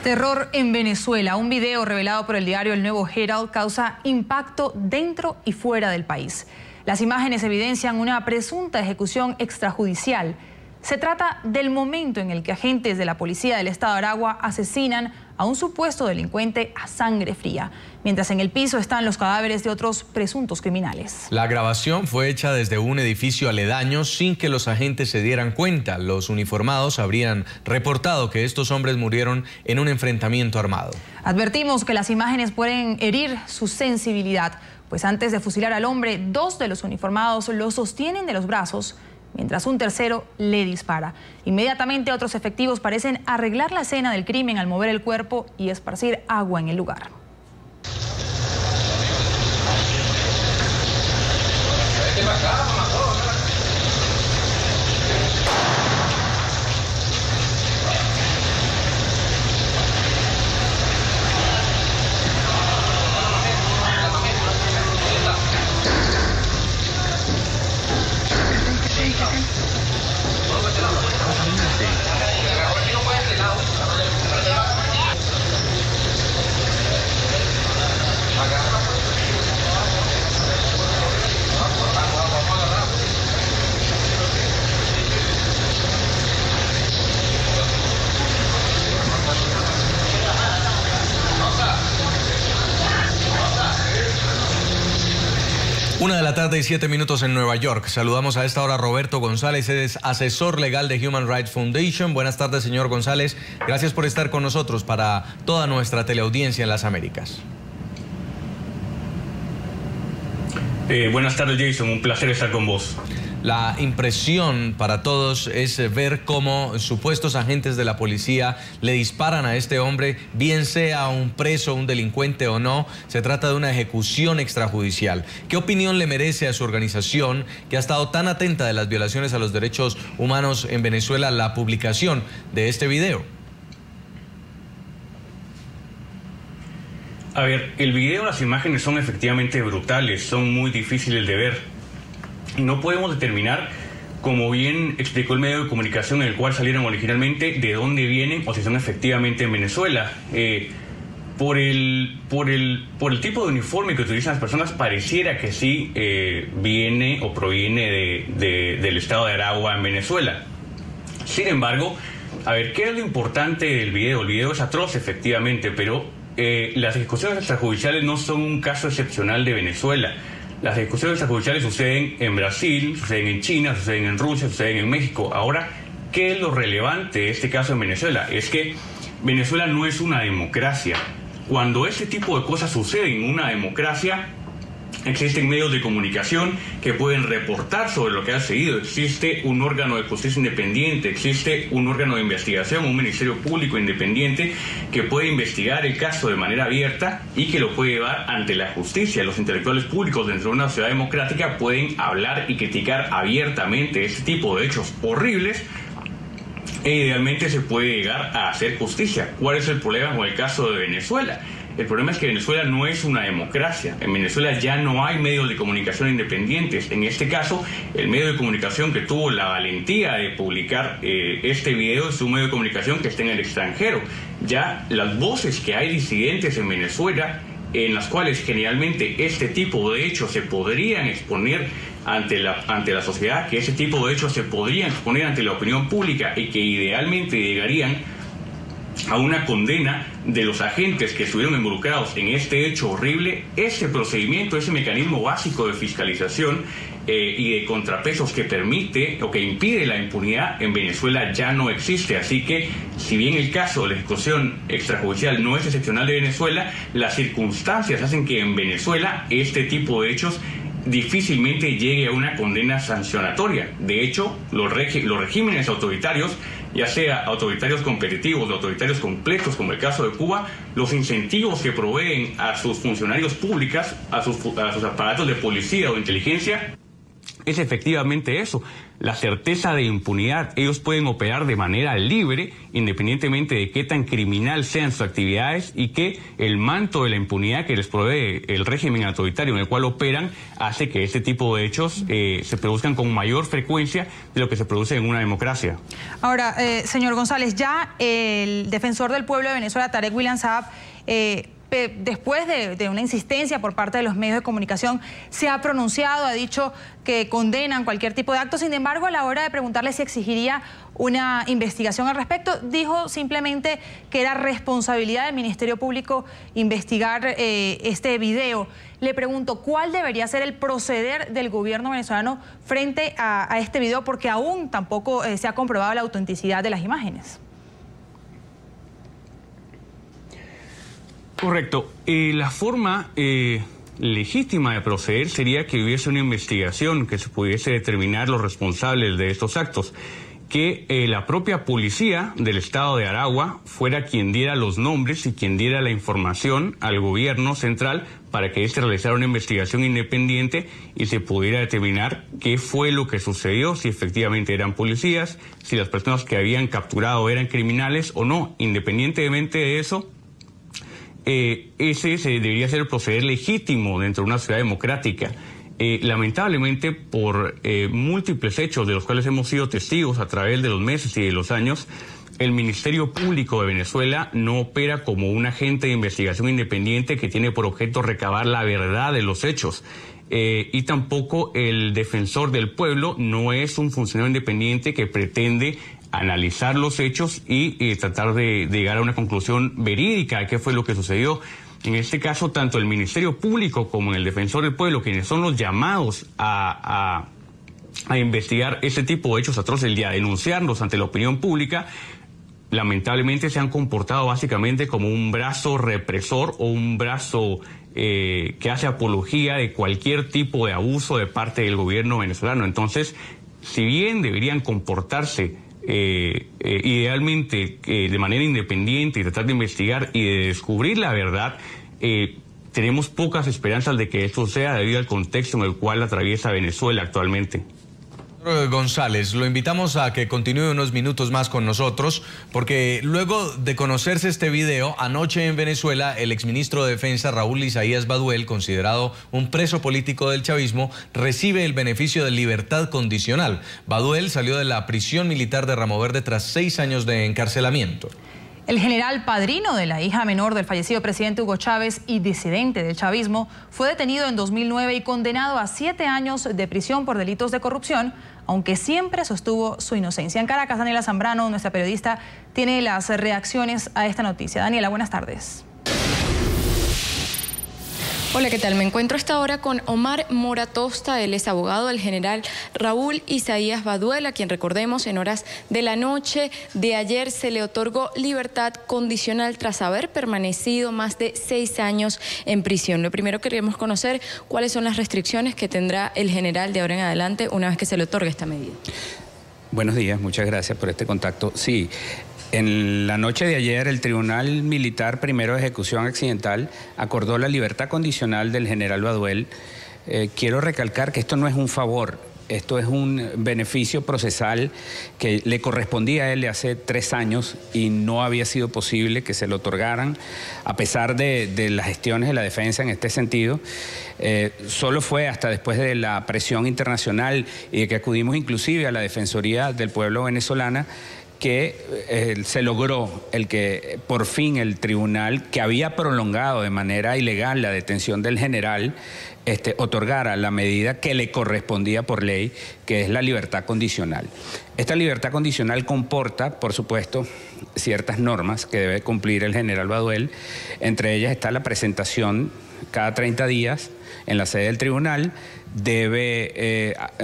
Terror en Venezuela. Un video revelado por el diario El Nuevo Herald causa impacto dentro y fuera del país. Las imágenes evidencian una presunta ejecución extrajudicial. Se trata del momento en el que agentes de la policía del estado de Aragua asesinan a un supuesto delincuente a sangre fría, mientras en el piso están los cadáveres de otros presuntos criminales. La grabación fue hecha desde un edificio aledaño sin que los agentes se dieran cuenta. Los uniformados habrían reportado que estos hombres murieron en un enfrentamiento armado. Advertimos que las imágenes pueden herir su sensibilidad, pues antes de fusilar al hombre, dos de los uniformados lo sostienen de los brazos, mientras un tercero le dispara. Inmediatamente otros efectivos parecen arreglar la escena del crimen al mover el cuerpo y esparcir agua en el lugar. Una de la tarde y 7 minutos en Nueva York. Saludamos a esta hora a Roberto González, es asesor legal de Human Rights Foundation. Buenas tardes, señor González. Gracias por estar con nosotros para toda nuestra teleaudiencia en las Américas. Buenas tardes, Jason. Un placer estar con vos. La impresión para todos es ver cómo supuestos agentes de la policía le disparan a este hombre, bien sea un preso, un delincuente o no. Se trata de una ejecución extrajudicial. ¿Qué opinión le merece a su organización, que ha estado tan atenta de las violaciones a los derechos humanos en Venezuela, la publicación de este video? A ver, el video, las imágenes son efectivamente brutales, son muy difíciles de ver. No podemos determinar, como bien explicó el medio de comunicación en el cual salieron originalmente, de dónde vienen o si son efectivamente en Venezuela. Por el tipo de uniforme que utilizan las personas, pareciera que sí viene o proviene del estado de Aragua en Venezuela. Sin embargo, a ver, ¿qué es lo importante del video? El video es atroz, efectivamente, pero las ejecuciones extrajudiciales no son un caso excepcional de Venezuela. Las ejecuciones extrajudiciales suceden en Brasil, suceden en China, suceden en Rusia, suceden en México. Ahora, ¿qué es lo relevante de este caso en Venezuela? Es que Venezuela no es una democracia. Cuando este tipo de cosas suceden en una democracia, existen medios de comunicación que pueden reportar sobre lo que ha sucedido. Existe un órgano de justicia independiente, existe un órgano de investigación, un ministerio público independiente que puede investigar el caso de manera abierta y que lo puede llevar ante la justicia. Los intelectuales públicos dentro de una sociedad democrática pueden hablar y criticar abiertamente este tipo de hechos horribles e idealmente se puede llegar a hacer justicia. ¿Cuál es el problema con el caso de Venezuela? El problema es que Venezuela no es una democracia. En Venezuela ya no hay medios de comunicación independientes. En este caso, el medio de comunicación que tuvo la valentía de publicar este video es un medio de comunicación que está en el extranjero. Ya las voces que hay disidentes en Venezuela, en las cuales generalmente este tipo de hechos se podrían exponer ante la sociedad, que ese tipo de hechos se podrían exponer ante la opinión pública y que idealmente llegarían a una condena de los agentes que estuvieron involucrados en este hecho horrible. Ese procedimiento, ese mecanismo básico de fiscalización y de contrapesos que permite o que impide la impunidad en Venezuela ya no existe. Así que, si bien el caso de la ejecución extrajudicial no es excepcional de Venezuela, las circunstancias hacen que en Venezuela este tipo de hechos difícilmente llegue a una condena sancionatoria. De hecho, los regímenes autoritarios, ya sea autoritarios competitivos o autoritarios completos, como el caso de Cuba, los incentivos que proveen a sus funcionarios públicos, a sus aparatos de policía o de inteligencia, es efectivamente eso, la certeza de impunidad. Ellos pueden operar de manera libre, independientemente de qué tan criminal sean sus actividades, y que el manto de la impunidad que les provee el régimen autoritario en el cual operan hace que este tipo de hechos se produzcan con mayor frecuencia de lo que se produce en una democracia. Ahora, señor González, ya el defensor del pueblo de Venezuela, Tarek William Saab, después de una insistencia por parte de los medios de comunicación, se ha pronunciado, ha dicho que condenan cualquier tipo de acto. Sin embargo, a la hora de preguntarle si exigiría una investigación al respecto, dijo simplemente que era responsabilidad del Ministerio Público investigar este video. Le pregunto, ¿cuál debería ser el proceder del gobierno venezolano frente a este video? Porque aún tampoco se ha comprobado la autenticidad de las imágenes. Correcto. La forma legítima de proceder sería que hubiese una investigación, que se pudiese determinar los responsables de estos actos, que la propia policía del estado de Aragua fuera quien diera los nombres y quien diera la información al gobierno central para que éste realizara una investigación independiente y se pudiera determinar qué fue lo que sucedió, si efectivamente eran policías, si las personas que habían capturado eran criminales o no. Independientemente de eso, ese debería ser el proceder legítimo dentro de una sociedad democrática. Lamentablemente, por múltiples hechos de los cuales hemos sido testigos a través de los meses y de los años, el Ministerio Público de Venezuela no opera como un agente de investigación independiente que tiene por objeto recabar la verdad de los hechos. Y tampoco el defensor del pueblo no es un funcionario independiente que pretende analizar los hechos y tratar de llegar a una conclusión verídica de qué fue lo que sucedió. En este caso, tanto el Ministerio Público como el Defensor del Pueblo, quienes son los llamados a investigar ese tipo de hechos atroces y a denunciarlos ante la opinión pública, lamentablemente se han comportado básicamente como un brazo represor o un brazo que hace apología de cualquier tipo de abuso de parte del gobierno venezolano. Entonces, si bien deberían comportarse idealmente de manera independiente y tratar de investigar y de descubrir la verdad, tenemos pocas esperanzas de que esto sea debido al contexto en el cual atraviesa Venezuela actualmente. González, lo invitamos a que continúe unos minutos más con nosotros, porque luego de conocerse este video, anoche en Venezuela, el exministro de Defensa, Raúl Isaías Baduel, considerado un preso político del chavismo, recibe el beneficio de libertad condicional. Baduel salió de la prisión militar de Ramo Verde tras 6 años de encarcelamiento. El general padrino de la hija menor del fallecido presidente Hugo Chávez y disidente del chavismo fue detenido en 2009 y condenado a 7 años de prisión por delitos de corrupción, aunque siempre sostuvo su inocencia. En Caracas, Daniela Zambrano, nuestra periodista, tiene las reacciones a esta noticia. Daniela, buenas tardes. Hola, ¿qué tal? Me encuentro a esta hora con Omar Moratosta, él es abogado del general Raúl Isaías Baduel, a quien recordemos en horas de la noche de ayer se le otorgó libertad condicional tras haber permanecido más de 6 años en prisión. Lo primero que queremos conocer, ¿cuáles son las restricciones que tendrá el general de ahora en adelante una vez que se le otorgue esta medida? Buenos días, muchas gracias por este contacto. Sí. En la noche de ayer, el Tribunal Militar Primero de Ejecución Accidental acordó la libertad condicional del general Baduel. Quiero recalcar que esto no es un favor, esto es un beneficio procesal que le correspondía a él hace 3 años y no había sido posible que se lo otorgaran, a pesar de las gestiones de la defensa en este sentido. Solo fue hasta después de la presión internacional y de que acudimos inclusive a la Defensoría del Pueblo venezolana que se logró el que por fin el tribunal, que había prolongado de manera ilegal la detención del general, otorgara la medida que le correspondía por ley, que es la libertad condicional. Esta libertad condicional comporta, por supuesto, ciertas normas que debe cumplir el general Baduel. Entre ellas está la presentación cada 30 días en la sede del tribunal,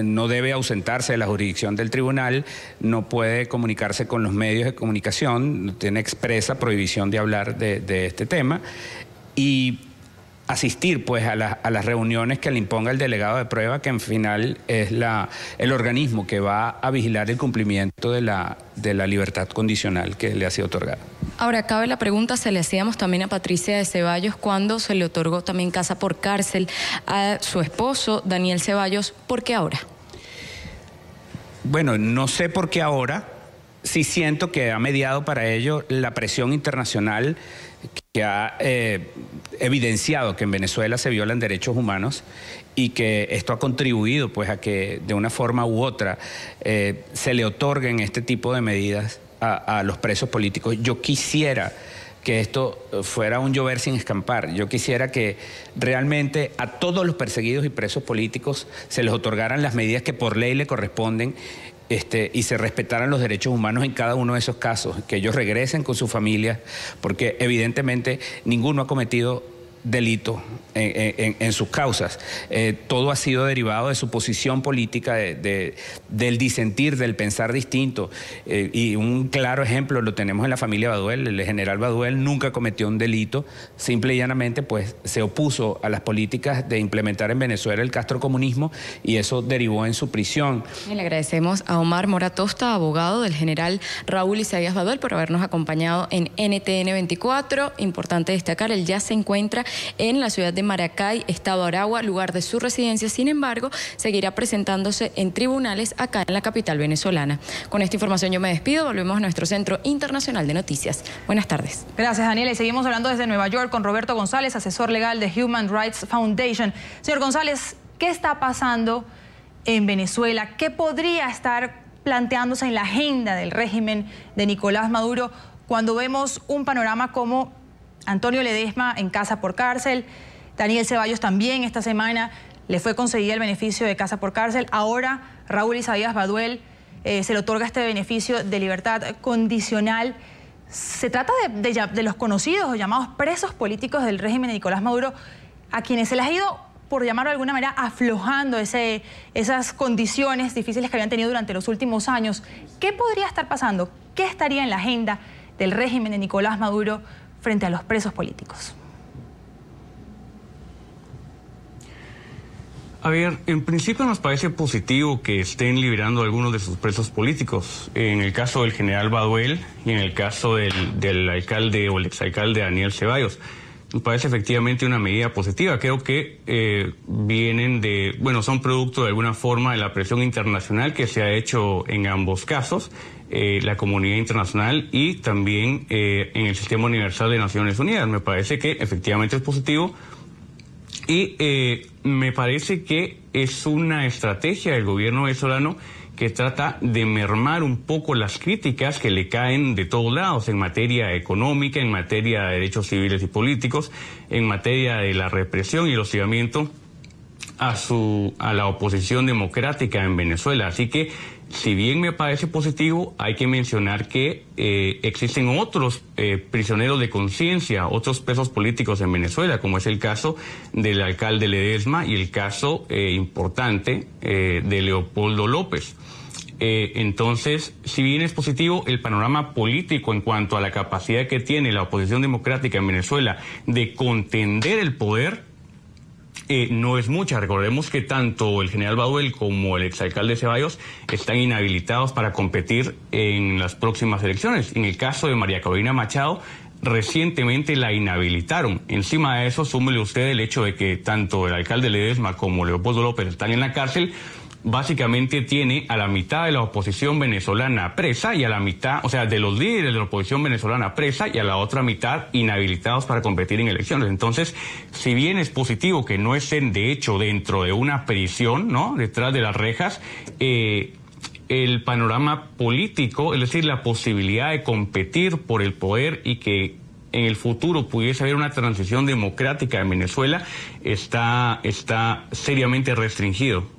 no debe ausentarse de la jurisdicción del tribunal, no puede comunicarse con los medios de comunicación, tiene expresa prohibición de hablar de este tema y asistir pues a las reuniones que le imponga el delegado de prueba, que en final es el organismo que va a vigilar el cumplimiento de la libertad condicional que le ha sido otorgada. Ahora, cabe la pregunta, se le hacíamos también a Patricia de Ceballos cuando se le otorgó también casa por cárcel a su esposo, Daniel Ceballos. ¿Por qué ahora? Bueno, no sé por qué ahora. Sí siento que ha mediado para ello la presión internacional que ha evidenciado que en Venezuela se violan derechos humanos y que esto ha contribuido pues a que de una forma u otra se le otorguen este tipo de medidas a los presos políticos. Yo quisiera que esto fuera un llover sin escampar. Yo quisiera que realmente a todos los perseguidos y presos políticos se les otorgaran las medidas que por ley le corresponden y se respetaran los derechos humanos en cada uno de esos casos, que ellos regresen con sus familias, porque evidentemente ninguno ha cometido delito en sus causas. Todo ha sido derivado de su posición política, del disentir, del pensar distinto. Y un claro ejemplo lo tenemos en la familia Baduel. El general Baduel nunca cometió un delito, simple y llanamente pues se opuso a las políticas de implementar en Venezuela el castrocomunismo y eso derivó en su prisión. Le agradecemos a Omar Mora Tosta, abogado del general Raúl Isaías Baduel, por habernos acompañado en NTN 24. Importante destacar, él ya se encuentra en la ciudad de Maracay, estado Aragua, lugar de su residencia. Sin embargo, seguirá presentándose en tribunales acá en la capital venezolana. Con esta información yo me despido. Volvemos a nuestro Centro Internacional de Noticias. Buenas tardes. Gracias, Daniela. Y seguimos hablando desde Nueva York con Roberto González, asesor legal de Human Rights Foundation. Señor González, ¿qué está pasando en Venezuela? ¿Qué podría estar planteándose en la agenda del régimen de Nicolás Maduro cuando vemos un panorama como Antonio Ledesma en casa por cárcel? Daniel Ceballos también esta semana le fue concedida el beneficio de casa por cárcel. Ahora Raúl Isaías Baduel se le otorga este beneficio de libertad condicional. Se trata de los conocidos o llamados presos políticos del régimen de Nicolás Maduro, a quienes se les ha ido, por llamarlo de alguna manera, aflojando esas condiciones difíciles que habían tenido durante los últimos años. ¿Qué podría estar pasando? ¿Qué estaría en la agenda del régimen de Nicolás Maduro frente a los presos políticos? A ver, en principio nos parece positivo que estén liberando a algunos de sus presos políticos. En el caso del general Baduel y en el caso del alcalde o el exalcalde Daniel Ceballos. Nos parece efectivamente una medida positiva. Creo que son producto de alguna forma de la presión internacional que se ha hecho en ambos casos. La comunidad internacional y también en el Sistema Universal de Naciones Unidas. Me parece que efectivamente es positivo y me parece que es una estrategia del gobierno venezolano que trata de mermar un poco las críticas que le caen de todos lados en materia económica, en materia de derechos civiles y políticos, en materia de la represión y el hostigamiento a la oposición democrática en Venezuela. Así que, si bien me parece positivo, hay que mencionar que existen otros prisioneros de conciencia, otros presos políticos en Venezuela, como es el caso del alcalde Ledesma y el caso importante de Leopoldo López. Entonces, si bien es positivo, el panorama político en cuanto a la capacidad que tiene la oposición democrática en Venezuela de contender el poder, no es mucha. Recordemos que tanto el general Baduel como el exalcalde Ceballos están inhabilitados para competir en las próximas elecciones. En el caso de María Corina Machado, recientemente la inhabilitaron. Encima de eso, súmele usted el hecho de que tanto el alcalde Ledesma como Leopoldo López están en la cárcel. Básicamente tiene a la mitad de la oposición venezolana presa y a la mitad, o sea, de los líderes de la oposición venezolana presa y a la otra mitad inhabilitados para competir en elecciones. Entonces, si bien es positivo que no estén de hecho dentro de una prisión, ¿no?, detrás de las rejas, el panorama político, es decir, la posibilidad de competir por el poder y que en el futuro pudiese haber una transición democrática en Venezuela, está seriamente restringido.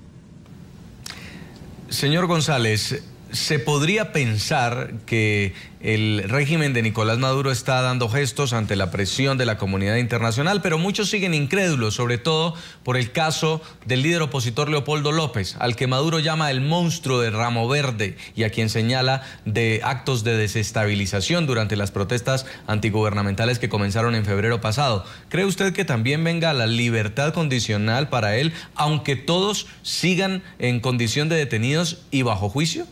Señor González, ¿se podría pensar que el régimen de Nicolás Maduro está dando gestos ante la presión de la comunidad internacional, pero muchos siguen incrédulos, sobre todo por el caso del líder opositor Leopoldo López, al que Maduro llama el monstruo de Ramo Verde y a quien señala de actos de desestabilización durante las protestas antigubernamentales que comenzaron en febrero pasado? ¿Cree usted que también venga la libertad condicional para él, aunque todos sigan en condición de detenidos y bajo juicio?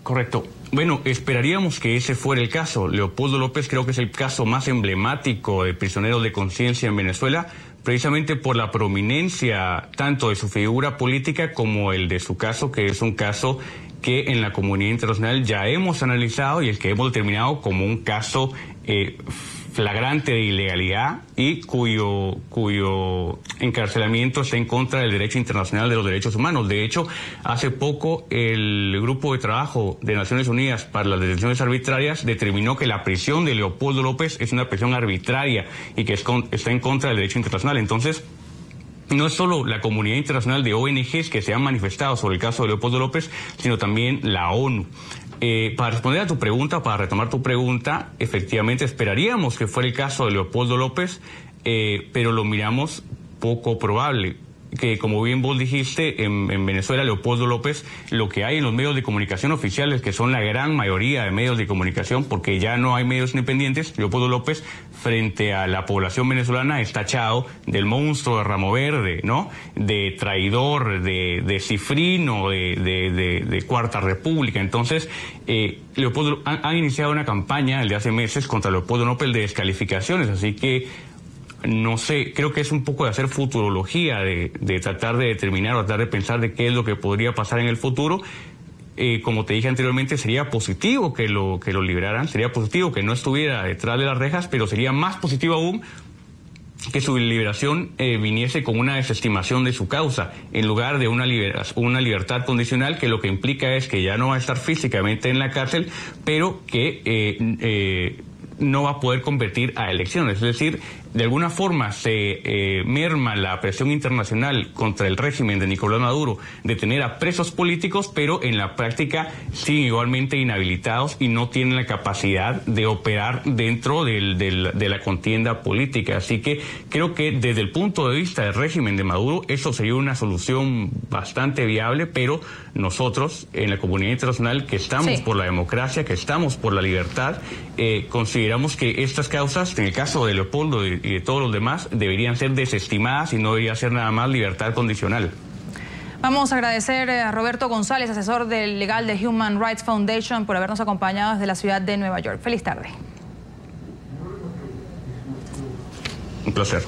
Correcto. Bueno, esperaríamos que ese fuera el caso. Leopoldo López creo que es el caso más emblemático de prisioneros de conciencia en Venezuela, precisamente por la prominencia tanto de su figura política como el de su caso, que es un caso que en la comunidad internacional ya hemos analizado y el que hemos determinado como un caso flagrante de ilegalidad y cuyo encarcelamiento está en contra del derecho internacional de los derechos humanos. De hecho, hace poco el Grupo de Trabajo de Naciones Unidas para las Detenciones Arbitrarias determinó que la prisión de Leopoldo López es una prisión arbitraria y que está en contra del derecho internacional. Entonces, no es solo la comunidad internacional de ONGs que se han manifestado sobre el caso de Leopoldo López, sino también la ONU. Para responder a tu pregunta, para retomar tu pregunta, efectivamente esperaríamos que fuera el caso de Leopoldo López, pero lo miramos poco probable. Que como bien vos dijiste, en Venezuela, Leopoldo López, lo que hay en los medios de comunicación oficiales, que son la gran mayoría de medios de comunicación, porque ya no hay medios independientes, Leopoldo López, frente a la población venezolana, es tachado del monstruo de Ramo Verde, ¿no? De traidor, de cifrino, de Cuarta República. Entonces, Leopoldo han iniciado una campaña desde hace meses contra Leopoldo López de descalificaciones, así que no sé, creo que es un poco de hacer futurología, de tratar de determinar o tratar de pensar de qué es lo que podría pasar en el futuro. Como te dije anteriormente, sería positivo que lo liberaran, sería positivo que no estuviera detrás de las rejas, pero sería más positivo aún que su liberación viniese con una desestimación de su causa, en lugar de una libertad condicional, que lo que implica es que ya no va a estar físicamente en la cárcel, pero que no va a poder competir a elecciones. Es decir, de alguna forma se merma la presión internacional contra el régimen de Nicolás Maduro de tener a presos políticos, pero en la práctica siguen igualmente inhabilitados y no tienen la capacidad de operar dentro de la contienda política. Así que creo que desde el punto de vista del régimen de Maduro, eso sería una solución bastante viable, pero nosotros en la comunidad internacional, que estamos por la democracia, que estamos por la libertad, consideramos que estas causas, en el caso de Leopoldo y de todos los demás, deberían ser desestimadas y no debería ser nada más libertad condicional. Vamos a agradecer a Roberto González, asesor legal de Human Rights Foundation, por habernos acompañado desde la ciudad de Nueva York. Feliz tarde. Un placer.